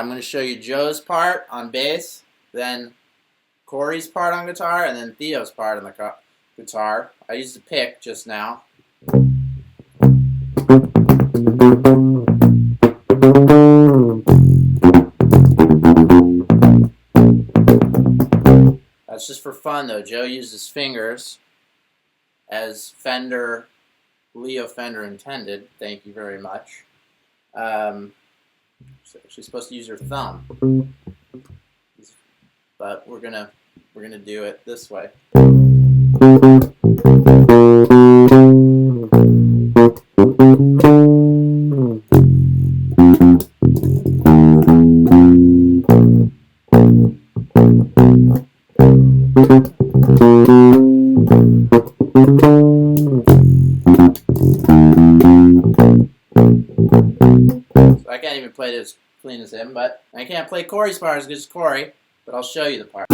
I'm going to show you Joe's part on bass, then Corey's part on guitar, and then Theo's part on the guitar. I used a pick just now. That's just for fun though. Joe used his fingers as Leo Fender intended. Thank you very much. She's supposed to use her thumb, but we're gonna do it this way. So I can't even play it as clean as him, but I can't play Corey's part as good as Corey, but I'll show you the part.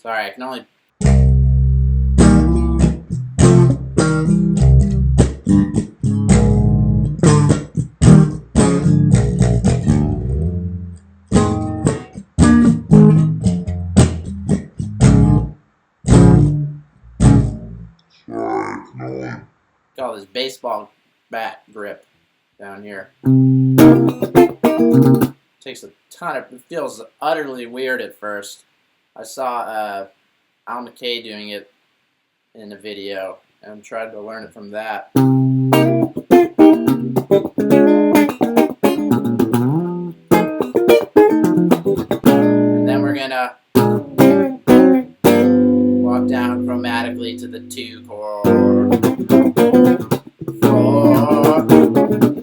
Sorry, I can only... Got this baseball bat grip down here. Takes a ton of... It feels utterly weird at first. I saw Al McKay doing it in a video and tried to learn it from that. And then we're gonna walk down chromatically to the 2 chord. 4, 1,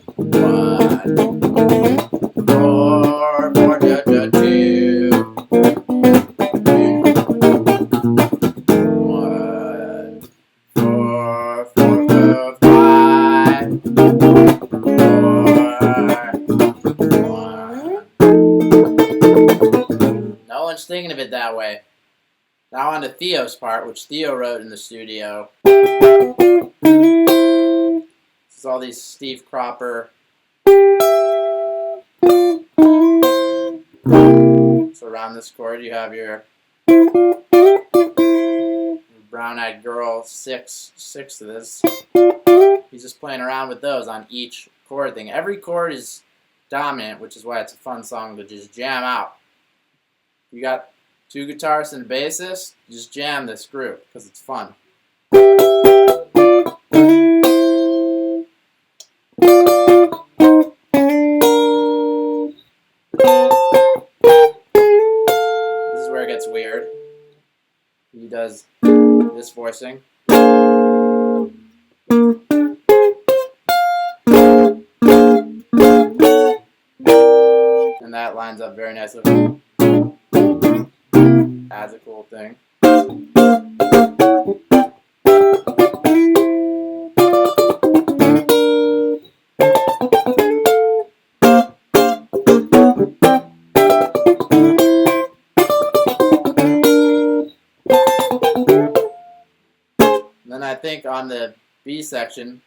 4, 4, 2, 2. 1, 4, 4, 4, 5, 4, 1. No one's thinking of it that way. Now on to Theo's part, which Theo wrote in the studio. This is all these Steve Cropper. So around this chord you have your Brown-Eyed Girl 6 of this. He's just playing around with those on each chord thing. Every chord is dominant, which is why it's a fun song to just jam out. You got 2 guitarists and a bassist, just jam this group because it's fun. This is where it gets weird. He does this voicing. And that lines up very nicely. That's a cool thing. And then I think on the B section,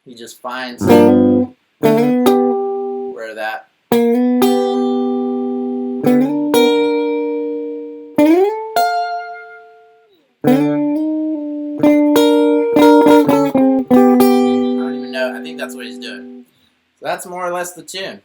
he just finds where that I think that's what he's doing. So that's more or less the tune.